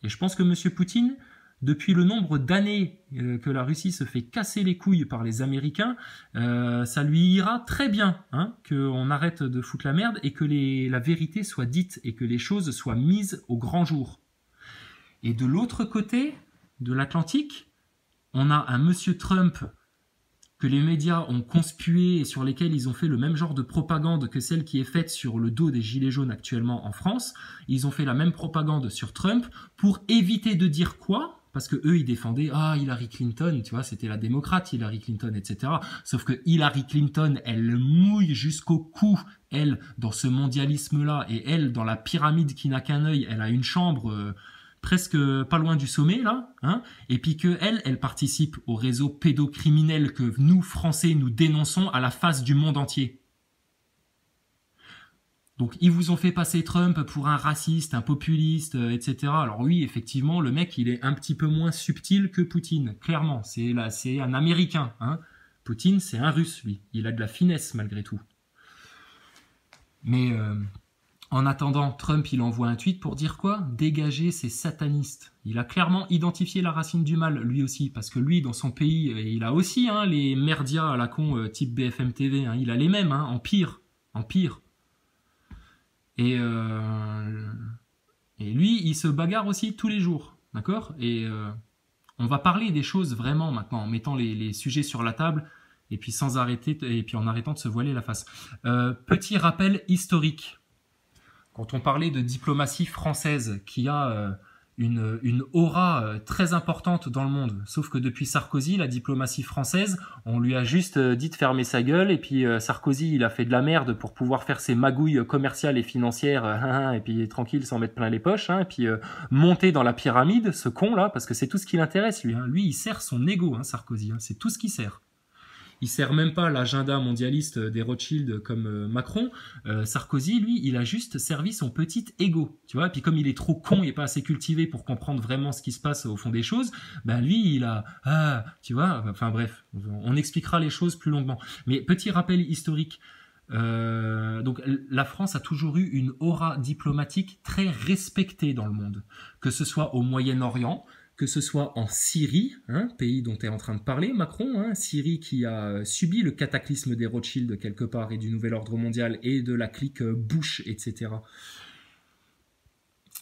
Et je pense que Monsieur Poutine, depuis le nombre d'années que la Russie se fait casser les couilles par les Américains, ça lui ira très bien, hein, qu'on arrête de foutre la merde et que la vérité soit dite et que les choses soient mises au grand jour. Et de l'autre côté de l'Atlantique, on a un monsieur Trump que les médias ont conspué et sur lesquels ils ont fait le même genre de propagande que celle qui est faite sur le dos des gilets jaunes actuellement en France. Ils ont fait la même propagande sur Trump pour éviter de dire quoi ? Parce que eux, ils défendaient Hillary Clinton, tu vois, c'était la démocrate Hillary Clinton, etc. Sauf que Hillary Clinton, elle mouille jusqu'au cou, elle, dans ce mondialisme-là, et elle, dans la pyramide qui n'a qu'un œil, elle a une chambre presque pas loin du sommet, là, hein, et puis que elle participe au réseau pédocriminel que nous, Français, nous dénonçons à la face du monde entier. Donc, ils vous ont fait passer Trump pour un raciste, un populiste, etc. Alors oui, effectivement, le mec, il est un petit peu moins subtil que Poutine, clairement. C'est un Américain, hein. Poutine, c'est un Russe, lui. Il a de la finesse, malgré tout. Mais en attendant, Trump, il envoie un tweet pour dire quoi ? Dégager ces satanistes. Il a clairement identifié la racine du mal, lui aussi, parce que lui, dans son pays, il a aussi les merdias à la con, type BFM TV. Hein, il a les mêmes, hein, en pire. En pire. Et lui, il se bagarre aussi tous les jours, d'accord ? Et on va parler des choses vraiment maintenant, en mettant les sujets sur la table, et puis sans arrêter, et puis en arrêtant de se voiler la face. Petit rappel historique. Quand on parlait de diplomatie française, qui a une aura très importante dans le monde, sauf que depuis Sarkozy, la diplomatie française, on lui a juste dit de fermer sa gueule, et puis Sarkozy, il a fait de la merde pour pouvoir faire ses magouilles commerciales et financières, et puis tranquille, s'en mettre plein les poches, hein, et puis monter dans la pyramide, ce con-là, parce que c'est tout ce qui l'intéresse, lui. Hein. Lui, il sert son ego, hein, Sarkozy, hein, c'est tout ce qu'il sert. Il sert même pas l'agenda mondialiste des Rothschild comme Macron. Sarkozy, lui, il a juste servi son petit ego, tu vois. Et puis comme il est trop con et pas assez cultivé pour comprendre vraiment ce qui se passe au fond des choses, ben lui, il a, tu vois. Enfin bref, on expliquera les choses plus longuement. Mais petit rappel historique. Donc la France a toujours eu une aura diplomatique très respectée dans le monde, que ce soit au Moyen-Orient, que ce soit en Syrie, hein, pays dont est en train de parler Macron, hein, Syrie qui a subi le cataclysme des Rothschild quelque part et du nouvel ordre mondial et de la clique Bush, etc.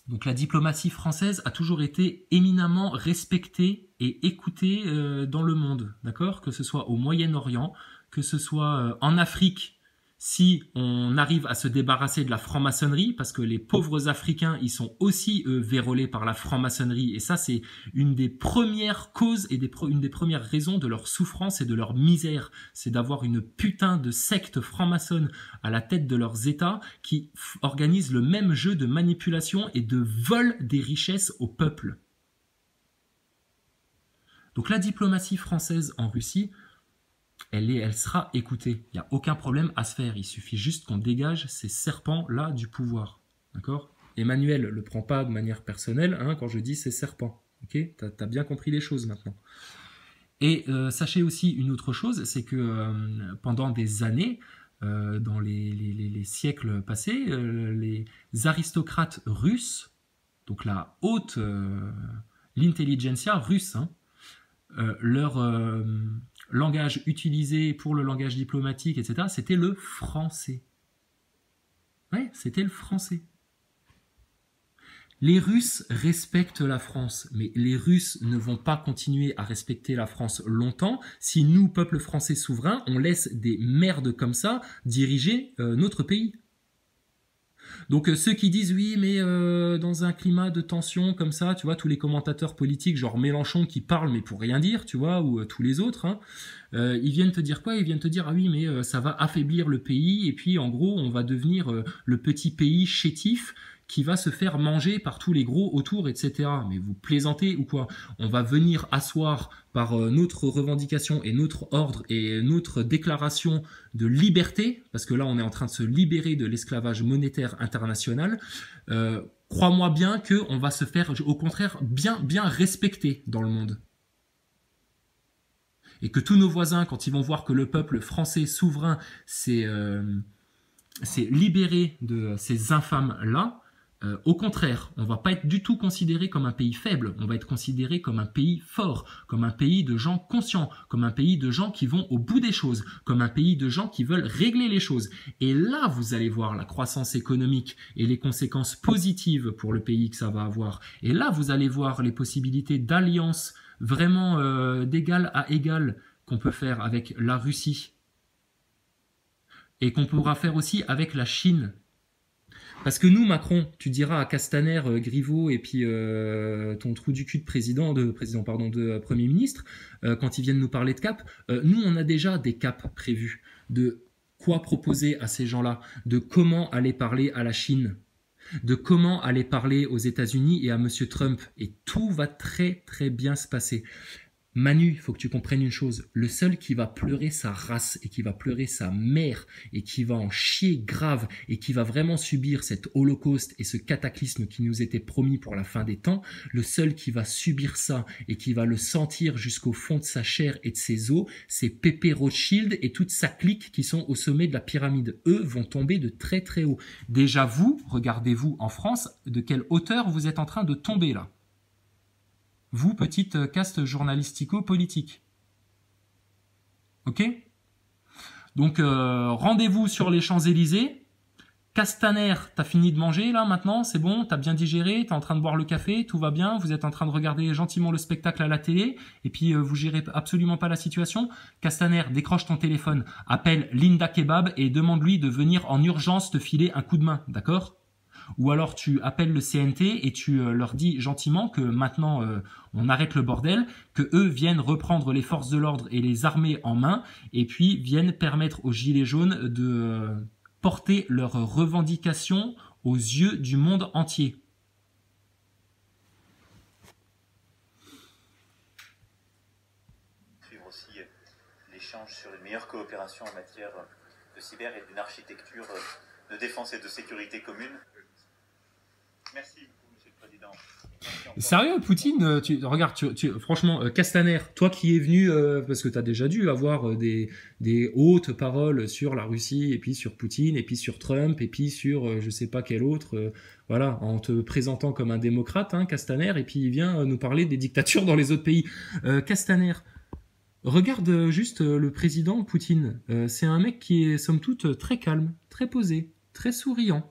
Donc la diplomatie française a toujours été éminemment respectée et écoutée dans le monde, d'accord ? Que ce soit au Moyen-Orient, que ce soit en Afrique, si on arrive à se débarrasser de la franc-maçonnerie, parce que les pauvres Africains, ils sont aussi vérolés par la franc-maçonnerie, et ça c'est une des premières causes et une des premières raisons de leur souffrance et de leur misère, c'est d'avoir une putain de secte franc-maçonne à la tête de leurs États qui organise le même jeu de manipulation et de vol des richesses au peuple. Donc la diplomatie française en Russie, elle sera écoutée. Il n'y a aucun problème à se faire. Il suffit juste qu'on dégage ces serpents-là du pouvoir. D'accord ? Emmanuel ne le prend pas de manière personnelle hein, quand je dis ces serpents. Ok ? T'as bien compris les choses maintenant. Et sachez aussi une autre chose, c'est que pendant des années, dans les siècles passés, les aristocrates russes donc la haute, l'intelligentsia russe, hein, leur langage utilisé pour le langage diplomatique, etc., c'était le français. Ouais, c'était le français. Les Russes respectent la France, mais les Russes ne vont pas continuer à respecter la France longtemps si nous, peuple français souverain, on laisse des merdes comme ça diriger notre pays. Donc ceux qui disent oui mais dans un climat de tension comme ça, tu vois, tous les commentateurs politiques genre Mélenchon qui parlent mais pour rien dire, tu vois, ou tous les autres, hein, ils viennent te dire quoi? Ils viennent te dire ah oui mais ça va affaiblir le pays et puis en gros on va devenir le petit pays chétif qui va se faire manger par tous les gros autour, etc. Mais vous plaisantez ou quoi? On va venir asseoir par notre revendication et notre ordre et notre déclaration de liberté, parce que là on est en train de se libérer de l'esclavage monétaire international. Crois-moi bien qu'on va se faire au contraire bien respecter dans le monde. Et que tous nos voisins, quand ils vont voir que le peuple français souverain s'est libéré de ces infâmes-là, au contraire, on ne va pas être du tout considéré comme un pays faible, on va être considéré comme un pays fort, comme un pays de gens conscients, comme un pays de gens qui vont au bout des choses, comme un pays de gens qui veulent régler les choses. Et là, vous allez voir la croissance économique et les conséquences positives pour le pays que ça va avoir. Et là, vous allez voir les possibilités d'alliance vraiment d'égal à égal qu'on peut faire avec la Russie et qu'on pourra faire aussi avec la Chine. Parce que nous, Macron, tu diras à Castaner, Griveaux et puis ton trou du cul de Premier ministre, quand ils viennent nous parler de cap, nous, on a déjà des caps prévus de quoi proposer à ces gens-là, de comment aller parler à la Chine, de comment aller parler aux États-Unis et à Monsieur Trump. Et tout va très très bien se passer. Manu, il faut que tu comprennes une chose, le seul qui va pleurer sa race et qui va pleurer sa mère et qui va en chier grave et qui va vraiment subir cet holocauste et ce cataclysme qui nous était promis pour la fin des temps, le seul qui va subir ça et qui va le sentir jusqu'au fond de sa chair et de ses os, c'est Pépé Rothschild et toute sa clique qui sont au sommet de la pyramide. Eux vont tomber de très très haut. Déjà vous, regardez-vous en France, de quelle hauteur vous êtes en train de tomber là. Vous, petite caste journalistico-politique. Ok? Donc, rendez-vous sur les Champs-Élysées. Castaner, t'as fini de manger là maintenant? C'est bon? T'as bien digéré? T'es en train de boire le café? Tout va bien? Vous êtes en train de regarder gentiment le spectacle à la télé? Et puis, vous gérez absolument pas la situation? Castaner, décroche ton téléphone. Appelle Linda Kebab et demande-lui de venir en urgence te filer un coup de main. D'accord? Ou alors tu appelles le CNT et tu leur dis gentiment que maintenant on arrête le bordel, que eux viennent reprendre les forces de l'ordre et les armées en main et puis viennent permettre aux gilets jaunes de porter leurs revendications aux yeux du monde entier. Suivre aussi l'échange sur une meilleure coopération en matière de cyber et d'une architecture de défense et de sécurité commune. Merci beaucoup, Monsieur le Président. Sérieux, Poutine, regarde, franchement, Castaner, toi qui es venu, parce que tu as déjà dû avoir des hautes paroles sur la Russie, et puis sur Poutine, et puis sur Trump, et puis sur je sais pas quel autre, voilà, en te présentant comme un démocrate, hein, Castaner, et puis il vient nous parler des dictatures dans les autres pays. Castaner, regarde juste le président Poutine, c'est un mec qui est somme toute très calme, très posé, très souriant.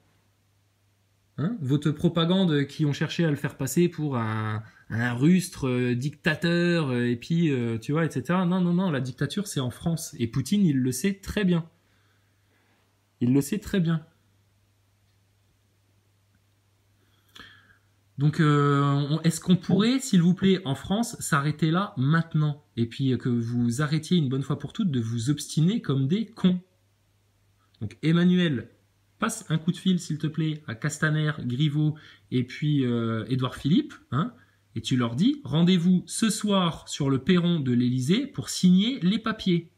Hein, votre propagande qui ont cherché à le faire passer pour un rustre dictateur et puis tu vois, etc. Non, la dictature c'est en France et Poutine il le sait très bien. Il le sait très bien. Donc est-ce qu'on pourrait, s'il vous plaît, en France, s'arrêter là maintenant et puis que vous arrêtiez une bonne fois pour toutes de vous obstiner comme des cons. Donc Emmanuel, passe un coup de fil, s'il te plaît, à Castaner, Griveaux et puis Édouard Philippe, hein, et tu leur dis, rendez-vous ce soir sur le perron de l'Élysée pour signer les papiers.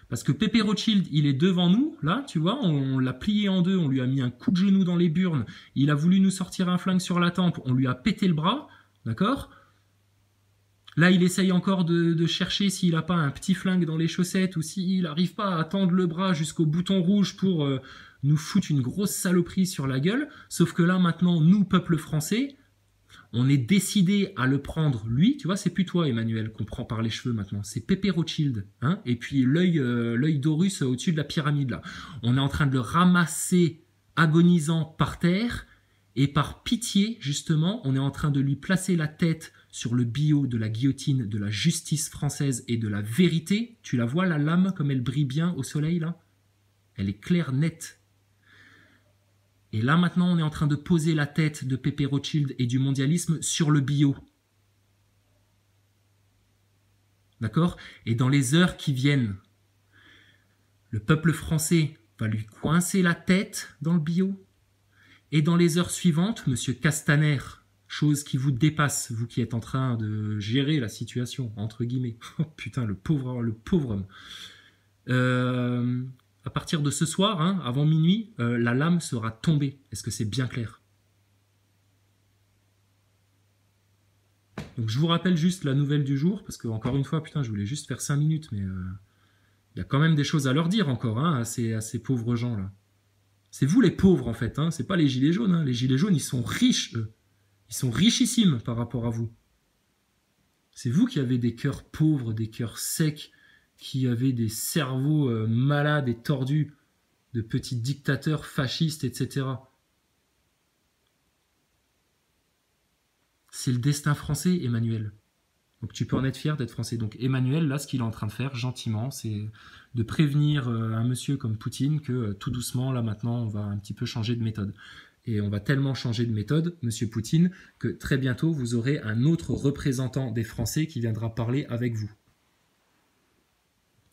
Parce que Pépé Rothschild, il est devant nous, là, tu vois, on l'a plié en deux, on lui a mis un coup de genou dans les burnes, il a voulu nous sortir un flingue sur la tempe, on lui a pété le bras, d'accord ? Là, il essaye encore de chercher s'il n'a pas un petit flingue dans les chaussettes ou s'il n'arrive pas à tendre le bras jusqu'au bouton rouge pour nous foutent une grosse saloperie sur la gueule, sauf que là maintenant, nous, peuple français, on est décidé à le prendre, lui, tu vois, c'est plus toi Emmanuel qu'on prend par les cheveux maintenant, c'est Pépé Rothschild, hein, et puis l'œil d'Horus au-dessus de la pyramide là. On est en train de le ramasser agonisant par terre, et par pitié, justement, on est en train de lui placer la tête sur le bio de la guillotine de la justice française et de la vérité. Tu la vois, la lame, comme elle brille bien au soleil, là? Elle est claire, nette. Et là, maintenant, on est en train de poser la tête de Pépé Rothschild et du mondialisme sur le bio. D'accord? Et dans les heures qui viennent, le peuple français va lui coincer la tête dans le bio. Et dans les heures suivantes, monsieur Castaner, chose qui vous dépasse, vous qui êtes en train de gérer la situation, entre guillemets. Oh, putain, le pauvre homme. À partir de ce soir, hein, avant minuit, la lame sera tombée. Est-ce que c'est bien clair? Donc je vous rappelle juste la nouvelle du jour, parce que encore une fois, putain, je voulais juste faire 5 minutes, mais il y a quand même des choses à leur dire encore, hein, à ces pauvres gens-là. C'est vous les pauvres, en fait, hein. C'est pas les gilets jaunes. Hein. Les gilets jaunes, ils sont riches, eux. Ils sont richissimes par rapport à vous. C'est vous qui avez des cœurs pauvres, des cœurs secs, qui avez des cerveaux malades et tordus, de petits dictateurs fascistes, etc. C'est le destin français, Emmanuel. Donc tu peux en être fier d'être français. Donc Emmanuel, là, ce qu'il est en train de faire, gentiment, c'est de prévenir un monsieur comme Poutine que tout doucement, là maintenant, on va un petit peu changer de méthode. Et on va tellement changer de méthode, monsieur Poutine, que très bientôt, vous aurez un autre représentant des Français qui viendra parler avec vous.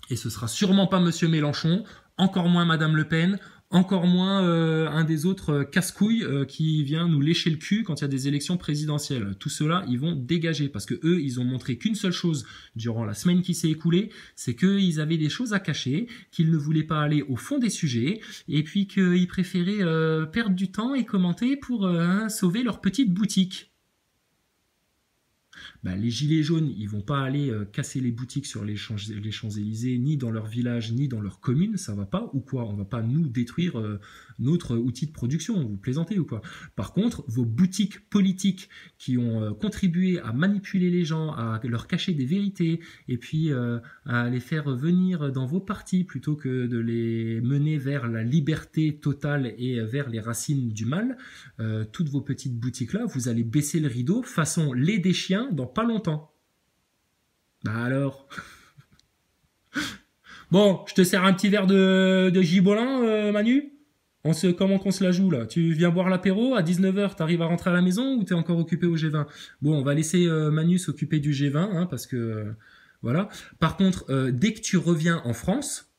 Et ce sera sûrement pas monsieur Mélenchon, encore moins madame Le Pen, encore moins un des autres casse-couilles qui vient nous lécher le cul quand il y a des élections présidentielles. Tout cela, ils vont dégager parce que eux, ils ont montré qu'une seule chose durant la semaine qui s'est écoulée, c'est qu'ils avaient des choses à cacher, qu'ils ne voulaient pas aller au fond des sujets et puis qu'ils préféraient perdre du temps et commenter pour sauver leur petite boutique. Bah, les gilets jaunes, ils vont pas aller casser les boutiques sur les Champs-Élysées, ni dans leur village, ni dans leur commune, ça va pas, ou quoi? On va pas nous détruire notre outil de production, vous plaisantez ou quoi? Par contre, vos boutiques politiques qui ont contribué à manipuler les gens, à leur cacher des vérités, et puis à les faire venir dans vos partis plutôt que de les mener vers la liberté totale et vers les racines du mal, toutes vos petites boutiques-là, vous allez baisser le rideau façon lait des chiens dans pas longtemps. Bah alors. Bon, je te sers un petit verre de Gibolin, Manu. Comment qu'on se la joue là? Tu viens boire l'apéro, à 19h, t'arrives à rentrer à la maison ou t'es encore occupé au G20? Bon, on va laisser Manu s'occuper du G20, hein, parce que... voilà. Par contre, dès que tu reviens en France,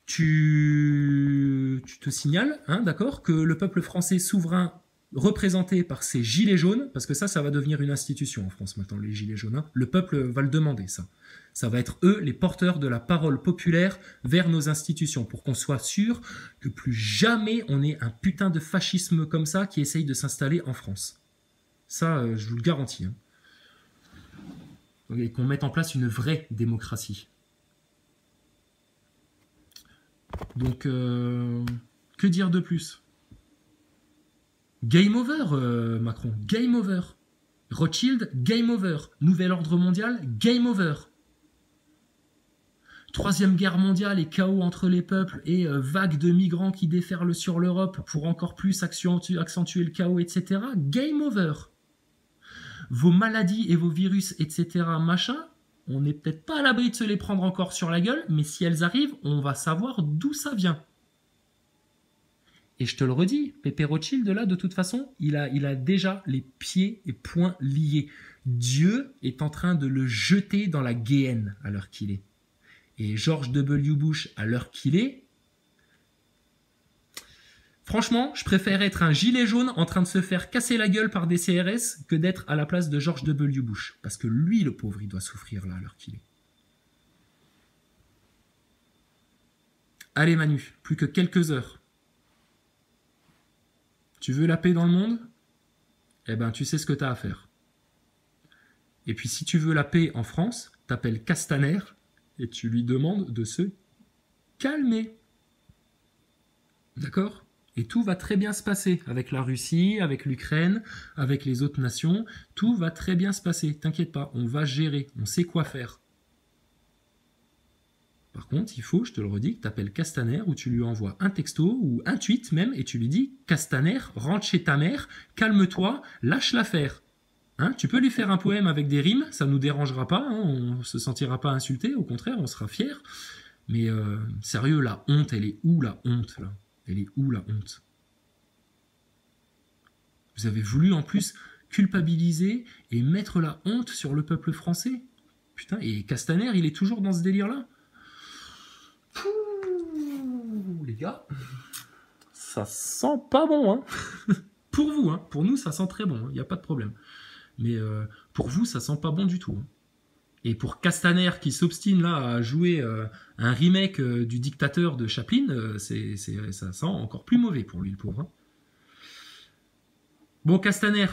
tu te signales, hein, d'accord, que le peuple français souverain représenté par ces gilets jaunes, parce que ça va devenir une institution en France maintenant, les gilets jaunes, hein. Le peuple va le demander, ça. Ça va être eux les porteurs de la parole populaire vers nos institutions, pour qu'on soit sûr que plus jamais on ait un putain de fascisme comme ça qui essaye de s'installer en France. Ça, je vous le garantis. Hein. Et qu'on mette en place une vraie démocratie. Donc, que dire de plus? Game over, Macron, game over. Rothschild, game over. Nouvel ordre mondial, game over. Troisième guerre mondiale et chaos entre les peuples et vagues de migrants qui déferlent sur l'Europe pour encore plus accentuer le chaos, etc. Game over. Vos maladies et vos virus, etc. machin, on n'est peut-être pas à l'abri de se les prendre encore sur la gueule, mais si elles arrivent, on va savoir d'où ça vient. Et je te le redis, Pépé Rothschild, là, de toute façon, il a déjà les pieds et poings liés. Dieu est en train de le jeter dans la Guéhenne à l'heure qu'il est. Et George W. Bush, à l'heure qu'il est, franchement, je préfère être un gilet jaune en train de se faire casser la gueule par des CRS que d'être à la place de George W. Bush. Parce que lui, le pauvre, il doit souffrir là, à l'heure qu'il est. Allez Manu, plus que quelques heures. Tu veux la paix dans le monde? Eh ben, tu sais ce que tu as à faire. Et puis, si tu veux la paix en France, t'appelles Castaner et tu lui demandes de se calmer. D'accord? Et tout va très bien se passer avec la Russie, avec l'Ukraine, avec les autres nations. Tout va très bien se passer. T'inquiète pas, on va gérer, on sait quoi faire. Par contre, il faut, je te le redis, que tu appelles Castaner ou tu lui envoies un texto ou un tweet même et tu lui dis Castaner, rentre chez ta mère, calme-toi, lâche l'affaire. Hein, tu peux lui faire un poème avec des rimes, ça ne nous dérangera pas, hein, on ne se sentira pas insulté, au contraire, on sera fiers. Mais sérieux, la honte, elle est où la honte là? Elle est où la honte? Vous avez voulu en plus culpabiliser et mettre la honte sur le peuple français. Putain, et Castaner, il est toujours dans ce délire-là. Pouh, les gars, ça sent pas bon, hein. Pour vous, hein. Pour nous, ça sent très bon, il n'y a pas de problème. Mais pour vous, ça sent pas bon du tout. Hein. Et pour Castaner qui s'obstine là à jouer un remake du dictateur de Chaplin, ça sent encore plus mauvais pour lui, le pauvre. Hein. Bon, Castaner,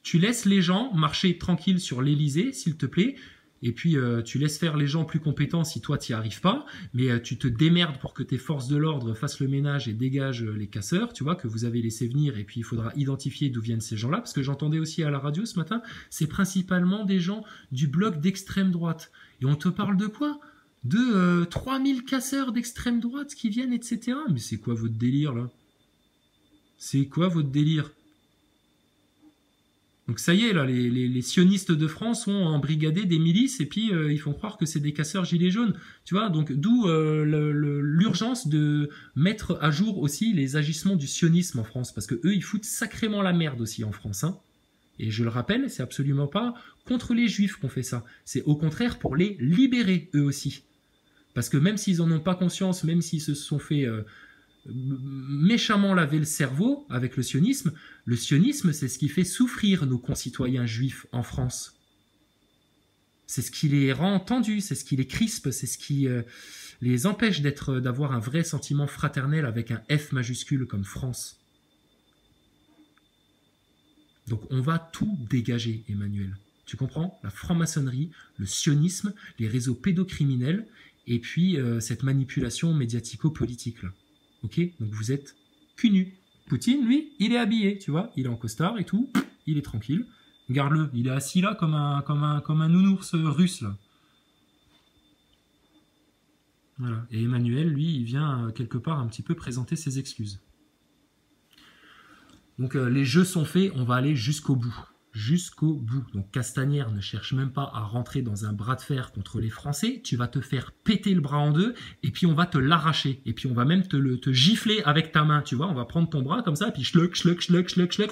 tu laisses les gens marcher tranquille sur l'Elysée, s'il te plaît, et puis tu laisses faire les gens plus compétents si toi t'y arrives pas, mais tu te démerdes pour que tes forces de l'ordre fassent le ménage et dégagent les casseurs, tu vois, que vous avez laissé venir, et puis il faudra identifier d'où viennent ces gens-là, parce que j'entendais aussi à la radio ce matin, c'est principalement des gens du bloc d'extrême droite. Et on te parle de quoi? De 3000 casseurs d'extrême droite qui viennent, etc. Mais c'est quoi votre délire, là? C'est quoi votre délire? Donc ça y est, là, les sionistes de France ont embrigadé des milices et puis ils font croire que c'est des casseurs gilets jaunes. Tu vois, donc d'où l'urgence de mettre à jour aussi les agissements du sionisme en France. Parce que eux, ils foutent sacrément la merde aussi en France. Hein. Et je le rappelle, c'est absolument pas contre les juifs qu'on fait ça. C'est au contraire pour les libérer, eux aussi. Parce que même s'ils en ont pas conscience, même s'ils se sont fait... méchamment laver le cerveau avec le sionisme, c'est ce qui fait souffrir nos concitoyens juifs en France. C'est ce qui les rend tendus, c'est ce qui les crispe, c'est ce qui les empêche d'avoir un vrai sentiment fraternel avec un F majuscule comme France. Donc on va tout dégager, Emmanuel. Tu comprends? La franc-maçonnerie, le sionisme, les réseaux pédocriminels, et puis cette manipulation médiatico-politique là. Ok, donc vous êtes cul nu. Poutine, lui, il est habillé, tu vois, il est en costard et tout, il est tranquille. Regarde-le, il est assis là comme un nounours russe là. Voilà. Et Emmanuel, lui, il vient quelque part un petit peu présenter ses excuses. Donc les jeux sont faits, on va aller jusqu'au bout. Jusqu'au bout. Donc Castaner ne cherche même pas à rentrer dans un bras de fer contre les Français. Tu vas te faire péter le bras en deux et puis on va te l'arracher. Et puis on va même te gifler avec ta main, tu vois. On va prendre ton bras comme ça et puis schluck,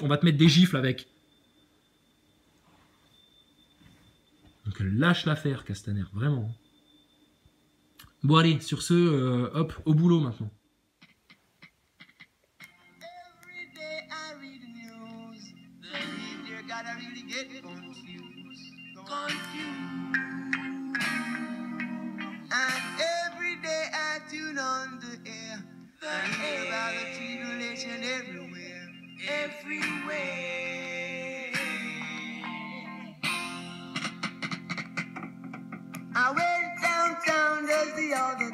on va te mettre des gifles avec. Donc lâche l'affaire, Castaner, vraiment. Bon allez, sur ce, hop, au boulot maintenant. And every day I tune on the air, hear about the tribulation everywhere, everywhere. I went downtown just the other